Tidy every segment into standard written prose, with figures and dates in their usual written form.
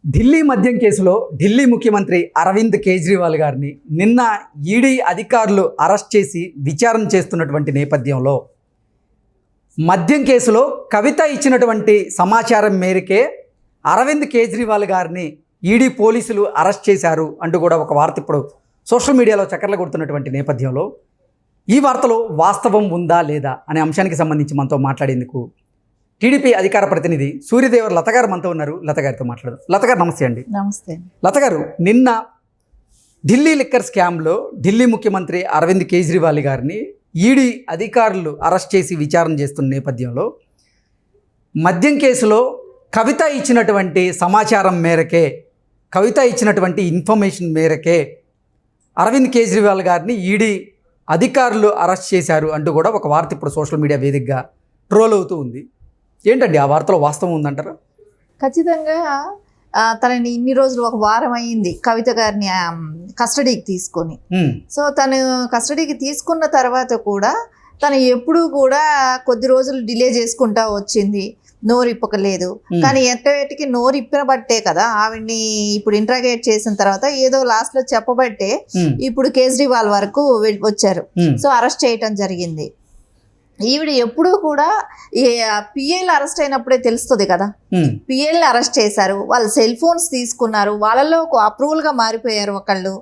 ఢిల్లీ మద్యం కేసులో ఢిల్లీ ముఖ్యమంత్రి అరవింద్ కేజ్రీవాల్ గారిని నిన్న ఈడీ అధికారులు అరెస్ట్ చేసి విచారణ చేస్తున్నటువంటి నేపథ్యంలో మద్యం కేసులో కవిత ఇచ్చినటువంటి సమాచారం మేరకే అరవింద్ కేజ్రీవాల్ గారిని ఈడీ పోలీసులు అరెస్ట్ చేశారు అంటూ కూడా ఒక వార్త ఇప్పుడు సోషల్ మీడియాలో చక్కర్లు కొడుతున్నటువంటి నేపథ్యంలో ఈ వార్తలో వాస్తవం ఉందా లేదా అనే అంశానికి సంబంధించి మనతో మాట్లాడేందుకు టీడీపీ అధికార ప్రతినిధి సూర్యదేవర్ లత గారు మనతో ఉన్నారు. లత గారితో మాట్లాడదాం. లత గారు నమస్తే అండి. నమస్తే. లత గారు, నిన్న ఢిల్లీ లిక్కర్ స్కామ్లో ఢిల్లీ ముఖ్యమంత్రి అరవింద్ కేజ్రీవాల్ గారిని ఈడీ అధికారులు అరెస్ట్ చేసి విచారణ చేస్తున్న నేపథ్యంలో మద్యం కేసులో కవిత ఇచ్చినటువంటి సమాచారం మేరకే, కవిత ఇచ్చినటువంటి ఇన్ఫర్మేషన్ మేరకే అరవింద్ కేజ్రీవాల్ గారిని ఈడీ అధికారులు అరెస్ట్ చేశారు అంటూ కూడా ఒక వార్త ఇప్పుడు సోషల్ మీడియా వేదికగా ట్రోల్ అవుతూ ఉంది. ఏంటండి ఆ వార్తలో వాస్తవం ఉందంటారా? ఖచ్చితంగా తనని ఇన్ని రోజులు ఒక వారం అయింది కవిత గారిని కస్టడీకి తీసుకొని. సో తను కస్టడీకి తీసుకున్న తర్వాత కూడా తను ఎప్పుడూ కూడా కొద్ది రోజులు డిలే చేసుకుంటా వచ్చింది, నోరు ఇప్పకలేదు. కానీ ఎంతవేటికి నోరు ఇప్పిన బట్టే కదా ఆవిడ్ని ఇప్పుడు ఇంట్రాగేట్ చేసిన తర్వాత ఏదో లాస్ట్ లో చెప్పబట్టే ఇప్పుడు కేజ్రీవాల్ వరకు వచ్చారు. సో అరెస్ట్ చేయటం జరిగింది. ఈవిడ ఎప్పుడూ కూడా పిఏలు అరెస్ట్ అయినప్పుడే తెలుస్తుంది కదా, పిఏలు అరెస్ట్ చేశారు, వాళ్ళు సెల్ ఫోన్స్ తీసుకున్నారు, వాళ్ళలో అప్రూవల్గా మారిపోయారు ఒకళ్ళు,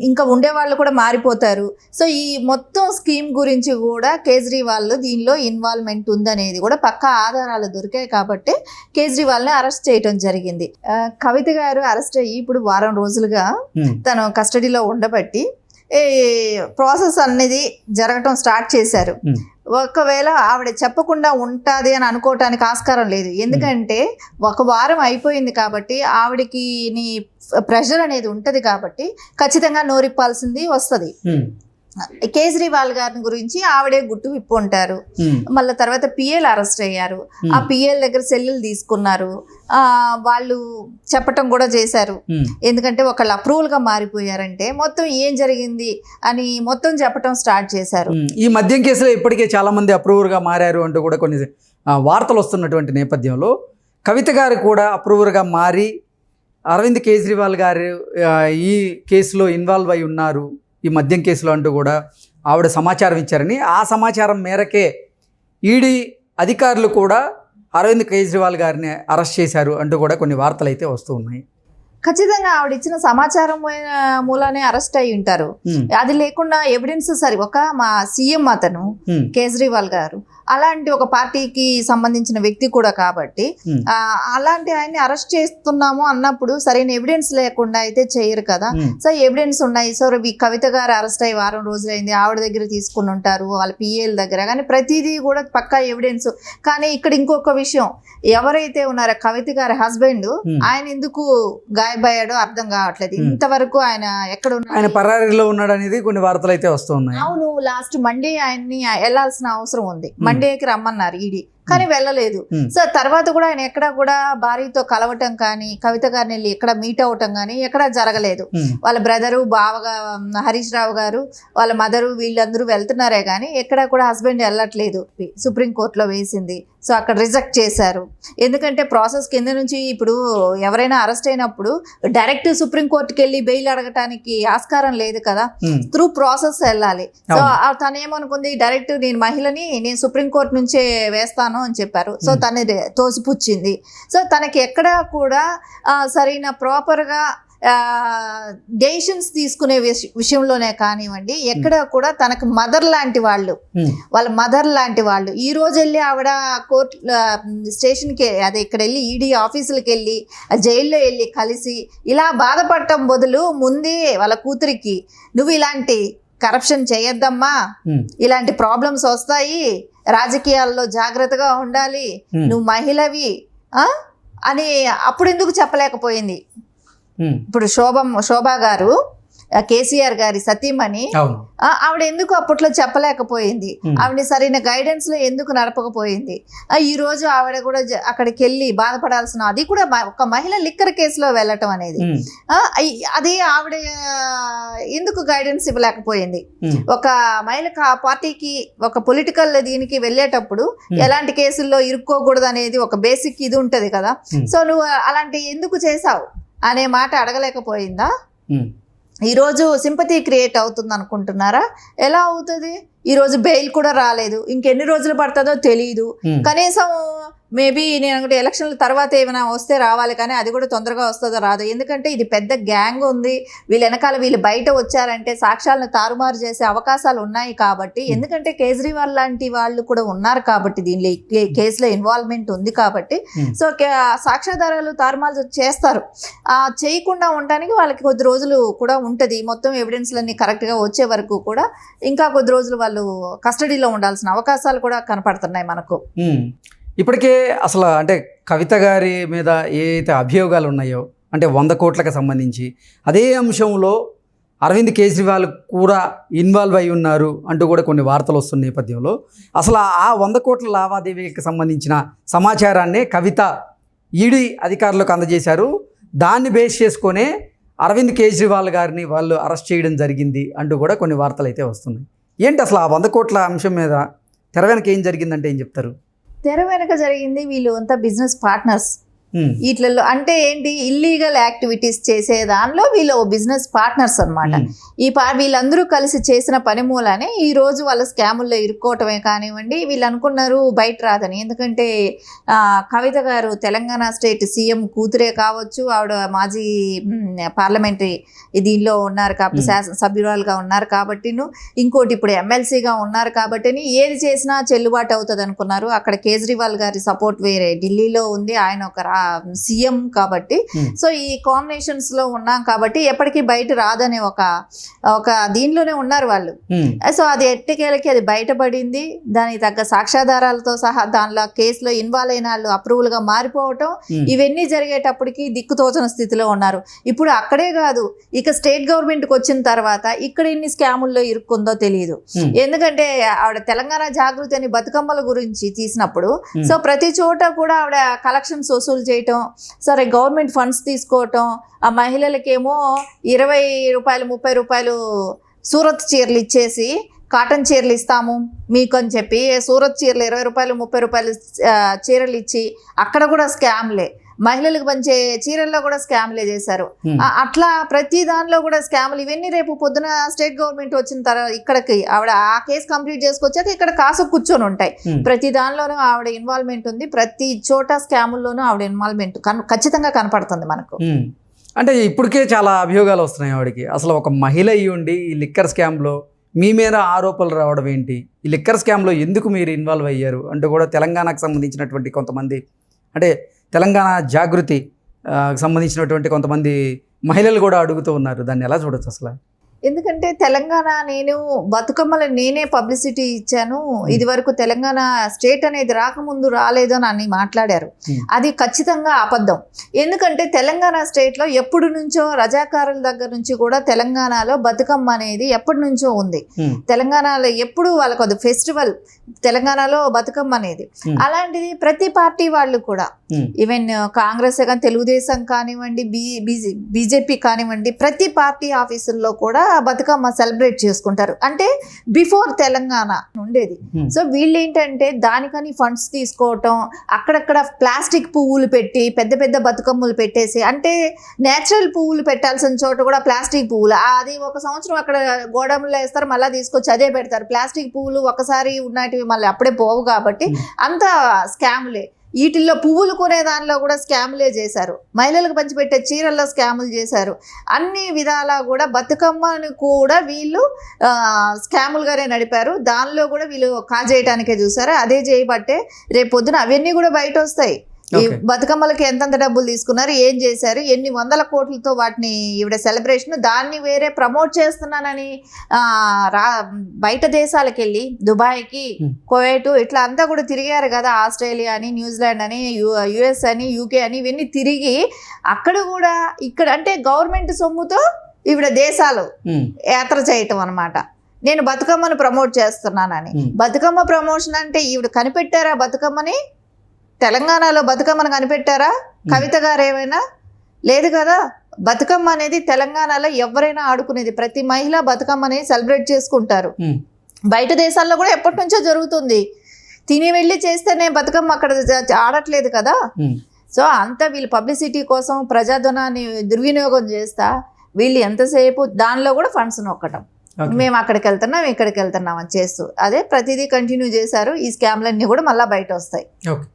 ఇంకా ఉండే వాళ్ళు కూడా మారిపోతారు. సో ఈ మొత్తం స్కీమ్ గురించి కూడా కేజ్రీవాల్ దీనిలో ఇన్వాల్వ్మెంట్ ఉందనేది కూడా పక్కా ఆధారాలు దొరికాయి కాబట్టి కేజ్రీవాల్ని అరెస్ట్ చేయటం జరిగింది. కవిత గారు అరెస్ట్ అయ్యి ఇప్పుడు వారం రోజులుగా తను కస్టడీలో ఉండబట్టి ప్రాసెస్ అనేది జరగటం స్టార్ట్ చేశారు. ఒకవేళ ఆవిడ చెప్పకుండా ఉంటుంది అని అనుకోవటానికి ఆస్కారం లేదు. ఎందుకంటే ఒక వారం అయిపోయింది కాబట్టి ఆవిడకి ప్రెషర్ అనేది ఉంటుంది కాబట్టి ఖచ్చితంగా నోరిప్పాల్సింది వస్తుంది. కేజ్రీవాల్ గారిని గురించి ఆవిడే గుట్టు విప్పు ఉంటారు. మళ్ళీ తర్వాత పిఏలు అరెస్ట్ అయ్యారు. ఆ పిఏల దగ్గర సెల్లులు తీసుకున్నారు, వాళ్ళు చెప్పటం కూడా చేశారు. ఎందుకంటే ఒకళ్ళు అప్రూవల్ గా మారిపోయారంటే మొత్తం ఏం జరిగింది అని మొత్తం చెప్పటం స్టార్ట్ చేశారు. ఈ మద్యం కేసులో ఇప్పటికే చాలా మంది అప్రూవర్ గా మారారు అంటూ కూడా కొన్ని వార్తలు వస్తున్నటువంటి నేపథ్యంలో కవిత గారు కూడా అప్రూవర్ గా మారి అరవింద్ కేజ్రీవాల్ గారు ఈ కేసులో ఇన్వాల్వ్ అయి ఉన్నారు ఈ మద్యం కేసులో అంటూ కూడా ఆవిడ సమాచారం ఇచ్చారని, ఆ సమాచారం మేరకే ఈడీ అధికారులు కూడా అరవింద్ కేజ్రీవాల్ గారిని అరెస్ట్ చేశారు అంటూ కూడా కొన్ని వార్తలు అయితే వస్తూ ఉన్నాయి. ఖచ్చితంగా ఆవిడ ఇచ్చిన సమాచారం మూలానే అరెస్ట్ అయి ఉంటారు. అది లేకుండా ఎవిడెన్స్ మా సీఎం అతను కేజ్రీవాల్ గారు అలాంటి ఒక పార్టీకి సంబంధించిన వ్యక్తి కూడా కాబట్టి అలాంటి ఆయన్ని అరెస్ట్ చేస్తున్నాము అన్నప్పుడు సరైన ఎవిడెన్స్ లేకుండా అయితే చేయరు కదా. సో ఎవిడెన్స్ ఉన్నాయి. సో కవిత గారు అరెస్ట్ అయ్యి వారం రోజులైంది, ఆవిడ దగ్గర తీసుకుని ఉంటారు, వాళ్ళ పిఏల దగ్గర, కానీ ప్రతిదీ కూడా పక్కా ఎవిడెన్స్. కానీ ఇక్కడ ఇంకొక విషయం, ఎవరైతే ఉన్నారో కవిత గారి హస్బెండ్, ఆయన ఎందుకు గాయపడ్డాడో అర్థం కావట్లేదు. ఇంతవరకు ఆయన ఎక్కడ ఉన్నాడు, ఆయన పరారీలో ఉన్నాడు అనేది కొన్ని వార్తలు అయితే వస్తున్నాయి. అవును, లాస్ట్ మండే ఆయన్ని వెళ్లాల్సిన అవసరం ఉంది, మండేకి రమ్మన్నారు ఈడీ, కానీ వెళ్ళలేదు. సో తర్వాత కూడా ఆయన ఎక్కడ కూడా భార్యతో కలవటం కానీ కవిత గారిని వెళ్ళి ఎక్కడ మీట్ అవటం కానీ ఎక్కడా జరగలేదు. వాళ్ళ బ్రదరు, బావగా హరీష్ రావు గారు, వాళ్ళ మదరు, వీళ్ళందరూ వెళ్తున్నారే కానీ ఎక్కడా కూడా హస్బెండ్ వెళ్ళట్లేదు. సుప్రీంకోర్టులో వేసింది, సో అక్కడ రిజెక్ట్ చేశారు. ఎందుకంటే ప్రాసెస్ కింద నుంచి ఇప్పుడు ఎవరైనా అరెస్ట్ అయినప్పుడు డైరెక్ట్ సుప్రీంకోర్టుకి వెళ్ళి బెయిల్ అడగటానికి ఆస్కారం లేదు కదా, త్రూ ప్రాసెస్ వెళ్ళాలి. సో తను ఏమనుకుంది, డైరెక్ట్ నేను మహిళని నేను సుప్రీంకోర్టు నుంచే వేస్తాను అని చెప్పారు. సో తను తోసిపుచ్చింది. సో తనకి ఎక్కడా కూడా సరైన ప్రాపర్గా డెసిషన్స్ తీసుకునే విషయంలోనే కానివ్వండి, ఎక్కడ కూడా తనకు మదర్ లాంటి వాళ్ళు, వాళ్ళ మదర్ లాంటి వాళ్ళు ఈ రోజు వెళ్ళి ఆవిడ కోర్టు స్టేషన్కి అదే ఇక్కడ వెళ్ళి ఈడీ ఆఫీసులకు వెళ్ళి జైల్లో వెళ్ళి కలిసి ఇలా బాధపడటం బదులు ముందే వాళ్ళ కూతురికి నువ్వు ఇలాంటి కరప్షన్ చేయొద్దమ్మా, ఇలాంటి ప్రాబ్లమ్స్ వస్తాయి, రాజకీయాల్లో జాగ్రత్తగా ఉండాలి, నువ్వు మహిళవి అని అప్పుడు ఎందుకు చెప్పలేకపోయింది? ఇప్పుడు శోభా గారు కేసీఆర్ గారి సతీమణి, అవును. ఆవిడ ఎందుకు అప్పట్లో చెప్పలేకపోయింది, ఆవిడ సరైన గైడెన్స్ లో ఎందుకు నడపకపోయింది? ఈ రోజు ఆవిడ కూడా అక్కడికి వెళ్ళి బాధపడాల్సిన, అది కూడా ఒక మహిళ లిక్కర్ కేసులో వెళ్ళటం అనేది, అది ఆవిడ ఎందుకు గైడెన్స్ ఇవ్వలేకపోయింది? ఒక మహిళ పార్టీకి, ఒక పొలిటికల్ దీనికి వెళ్ళేటప్పుడు ఎలాంటి కేసుల్లో ఇరుక్కోకూడదు అనేది ఒక బేసిక్ ఇది ఉంటది కదా. సో నువ్వు అలాంటి ఎందుకు చేసావు అనే మాట అడగలేకపోయిందా? ఈరోజు సింపతి క్రియేట్ అవుతుంది అనుకుంటున్నారా? ఎలా అవుతుంది? ఈరోజు బెయిల్ కూడా రాలేదు, ఇంకెన్ని రోజులు పడుతుందో తెలియదు. కనీసం మేబీ నేను అనుకుంటే ఎలక్షన్ల తర్వాత ఏమైనా వస్తే రావాలి, కానీ అది కూడా తొందరగా వస్తుందో రాదు. ఎందుకంటే ఇది పెద్ద గ్యాంగ్ ఉంది, వీళ్ళ వెనకాల వీళ్ళు బయట వచ్చారంటే సాక్ష్యాలను తారుమారు చేసే అవకాశాలు ఉన్నాయి. కాబట్టి ఎందుకంటే కేజ్రీవాల్ లాంటి వాళ్ళు కూడా ఉన్నారు కాబట్టి, దీనిలో కేసులో ఇన్వాల్వ్మెంట్ ఉంది కాబట్టి, సో సాక్ష్యాధారాలు తారుమారు చేస్తారు. చేయకుండా ఉండడానికి వాళ్ళకి కొద్ది రోజులు కూడా ఉంటుంది. మొత్తం ఎవిడెన్స్లన్నీ కరెక్ట్గా వచ్చే వరకు కూడా ఇంకా కొద్ది రోజులు వాళ్ళు కస్టడీలో ఉండాల్సిన అవకాశాలు కూడా కనపడుతున్నాయి మనకు. ఇప్పటికే అసలు అంటే కవిత గారి మీద ఏదైతే అభియోగాలు ఉన్నాయో, అంటే 100 కోట్లకు సంబంధించి, అదే అంశంలో అరవింద్ కేజ్రీవాల్ కూడా ఇన్వాల్వ్ అయి ఉన్నారు అంటూ కూడా కొన్ని వార్తలు వస్తున్న నేపథ్యంలో, అసలు ఆ 100 కోట్ల లావాదేవీకి సంబంధించిన సమాచారాన్ని కవిత ఈడీ అధికారులకు అందజేశారు. దాన్ని బేస్ చేసుకొనే అరవింద్ కేజ్రీవాల్ గారిని వాళ్ళు అరెస్ట్ చేయడం జరిగింది అంటూ కూడా కొన్ని వార్తలు అయితే వస్తున్నాయి. ఏంటి అసలు ఆ 100 కోట్ల అంశం మీద తెర వెనక ఏం జరిగిందంటే ఏం చెప్తారు? తెర వెనక జరిగింది, వీళ్ళు అంతా బిజినెస్ పార్ట్నర్స్. వీటిల్లో అంటే ఏంటి, ఇల్లీగల్ యాక్టివిటీస్ చేసే దానిలో వీళ్ళు బిజినెస్ పార్ట్నర్స్ అనమాట. వీళ్ళందరూ కలిసి చేసిన పని మూలానే ఈ రోజు వాళ్ళ స్కాముల్లో ఇరుక్కోవటమే కానివ్వండి. వీళ్ళు అనుకున్నారు బయట రాదని, ఎందుకంటే కవిత గారు తెలంగాణ స్టేట్ సీఎం కూతురే కావచ్చు, ఆవిడ మాజీ పార్లమెంటరీ దీనిలో ఉన్నారు కాబట్టి, శాసనసభ్యురాలుగా ఉన్నారు కాబట్టి, ఇంకోటి ఇప్పుడు ఎమ్మెల్సీగా ఉన్నారు కాబట్టి ఏది చేసినా చెల్లుబాటు అవుతుంది అనుకున్నారు. అక్కడ కేజ్రీవాల్ గారి సపోర్ట్ వేరే ఢిల్లీలో ఉంది, ఆయన ఒక సీఎం కాబట్టి, సో ఈ కాంబినేషన్స్ లో ఉన్నాం కాబట్టి ఎప్పటికీ బయట రాదనే ఒక దీనిలోనే ఉన్నారు వాళ్ళు. సో అది ఎట్టకేలకి అది బయటపడింది. దానికి తగ్గ సాక్ష్యాధారాలతో సహా దానిలో కేసులో ఇన్వాల్వ్ అయిన వాళ్ళు అప్రూవల్ గా మారిపోవటం, ఇవన్నీ జరిగేటప్పటికి దిక్కుతోచని స్థితిలో ఉన్నారు. ఇప్పుడు అక్కడే కాదు, ఇక స్టేట్ గవర్నమెంట్ కి వచ్చిన తర్వాత ఇక్కడ ఎన్ని స్కాముల్లో ఇరుక్కుందో తెలియదు. ఎందుకంటే ఆవిడ తెలంగాణ జాగృతి అని బతుకమ్మల గురించి తీసినప్పుడు, సో ప్రతి చోట కూడా ఆవిడ కలెక్షన్స్ వసూలు చేయటం, సరే గవర్నమెంట్ ఫండ్స్ తీసుకోవటం, ఆ మహిళలకేమో 20 రూపాయలు 30 రూపాయలు సూరత్ చీరలు ఇచ్చేసి కాటన్ చీరలు ఇస్తాము మీకు అని చెప్పి సూరత్ చీరలు 20 రూపాయలు 30 రూపాయలు చీరలు ఇచ్చి అక్కడ కూడా స్కామ్లే. మహిళలకు పంచే చీరల్లో కూడా స్కామ్లే చేశారు. అట్లా ప్రతి దానిలో కూడా స్కాములు. ఇవన్నీ రేపు పొద్దున స్టేట్ గవర్నమెంట్ వచ్చిన తర్వాత ఇక్కడికి ఆవిడ ఆ కేసు కంప్లీట్ చేసుకొచ్చాక ఇక్కడ కాసు కూర్చొని ఉంటాయి. ప్రతి దానిలోనూ ఆవిడ ఇన్వాల్వ్మెంట్ ఉంది, ప్రతి చోట స్కాముల్లోనూ ఆవిడ ఇన్వాల్వ్మెంట్ ఖచ్చితంగా కనపడుతుంది మనకు. అంటే ఇప్పటికే చాలా అభియోగాలు వస్తున్నాయి ఆవిడకి. అసలు ఒక మహిళ అయ్యి ఉండి ఈ లిక్కర్ స్కామ్లో మీ మీద ఆరోపణలు రావడం ఏంటి, ఈ లిక్కర్ స్కామ్లో ఎందుకు మీరు ఇన్వాల్వ్ అయ్యారు అంటూ కూడా తెలంగాణకు సంబంధించినటువంటి కొంతమంది, అంటే తెలంగాణ జాగృతి సంబంధించినటువంటి కొంతమంది మహిళలు కూడా అడుగుతూ ఉన్నారు. దాన్ని ఎలా చూడొచ్చు అసలు? ఎందుకంటే తెలంగాణ నేను బతుకమ్మలు నేనే పబ్లిసిటీ ఇచ్చాను, ఇది వరకు తెలంగాణ స్టేట్ అనేది రాకముందు రాలేదు అని మాట్లాడారు. అది ఖచ్చితంగా అబద్ధం. ఎందుకంటే తెలంగాణ స్టేట్లో ఎప్పటి నుంచో రజాకారుల దగ్గర నుంచి కూడా తెలంగాణలో బతుకమ్మ అనేది ఎప్పటి నుంచో ఉంది. తెలంగాణలో ఎప్పుడు వాళ్ళకు అది ఫెస్టివల్, తెలంగాణలో బతుకమ్మ అనేది. అలాంటిది ప్రతి పార్టీ వాళ్ళు కూడా, ఈవెన్ కాంగ్రెస్ కానీ తెలుగుదేశం కానివ్వండి, బీజేపీ కానివ్వండి, ప్రతి పార్టీ ఆఫీసుల్లో కూడా బతుకమ్మ సెలబ్రేట్ చేసుకుంటారు. అంటే బిఫోర్ తెలంగాణ ఉండేది. సో వీళ్ళు ఏంటంటే దానికని ఫండ్స్ తీసుకోవటం, అక్కడక్కడ ప్లాస్టిక్ పువ్వులు పెట్టి పెద్ద పెద్ద బతుకమ్మలు పెట్టేసి, అంటే నేచురల్ పువ్వులు పెట్టాల్సిన చోట కూడా ప్లాస్టిక్ పువ్వులు, అది ఒక సంవత్సరం అక్కడ గోడౌన్లో వేస్తారు, మళ్ళీ తీసుకొచ్చి అదే పెడతారు. ప్లాస్టిక్ పువ్వులు ఒకసారి ఉన్నటివి మళ్ళీ అప్పుడే పోవు కాబట్టి అంత స్కాములే. వీటిల్లో పువ్వులు కొనే దానిలో కూడా స్కాములే చేశారు, మహిళలకు పంచిపెట్టే చీరల్లో స్కాములు చేశారు. అన్ని విధాలా కూడా బతుకమ్మని కూడా వీళ్ళు స్కాములుగానే నడిపారు. దానిలో కూడా వీళ్ళు కాజేయటానికే చూసారు. అదే చేయబట్టే రేపు పొద్దున అవన్నీ కూడా బయట వస్తాయి. ఈ బతుకమ్మలకి ఎంతెంత డబ్బులు తీసుకున్నారు, ఏం చేశారు, ఎన్ని 100 కోట్లతో వాటిని ఈవిడ సెలబ్రేషన్, దాన్ని వేరే ప్రమోట్ చేస్తున్నానని బయట దేశాలకు వెళ్ళి దుబాయ్కి, కువైట్ ఇట్లా అంతా కూడా తిరిగారు కదా, ఆస్ట్రేలియా అని, న్యూజిలాండ్ అని, యుఎస్ అని, యూకే అని, ఇవన్నీ తిరిగి అక్కడ కూడా ఇక్కడ అంటే గవర్నమెంట్ సొమ్ముతో ఈవిడ దేశాలు ఉమ్, యాత్ర చేయటం అనమాట. నేను బతుకమ్మను ప్రమోట్ చేస్తున్నానని. బతుకమ్మ ప్రమోషన్ అంటే ఈవిడ కనిపెట్టారా బతుకమ్మని? తెలంగాణలో బతుకమ్మను కనిపెట్టారా కవిత గారు ఏమైనా? లేదు కదా. బతుకమ్మ అనేది తెలంగాణలో ఎవరైనా ఆడుకునేది. ప్రతి మహిళ బతుకమ్మని సెలబ్రేట్ చేసుకుంటారు. ఉమ్, బయట దేశాల్లో కూడా ఎప్పటి నుంచో జరుగుతుంది. తిని వెళ్ళి చేస్తేనే బతుకమ్మ అక్కడ ఆడట్లేదు కదా. ఉమ్. సో అంతా వీళ్ళు పబ్లిసిటీ కోసం ప్రజాధనాన్ని దుర్వినియోగం చేస్తా వీళ్ళు ఎంతసేపు దానిలో కూడా ఫండ్స్ నొక్కటం. Okay. మేము అక్కడికి వెళ్తున్నాం ఇక్కడికి వెళ్తున్నాం అని చేస్తూ అదే ప్రతిదీ కంటిన్యూ చేశారు. ఈ స్కామ్లన్నీ కూడా మళ్ళీ బయట వస్తాయి. ఓకే.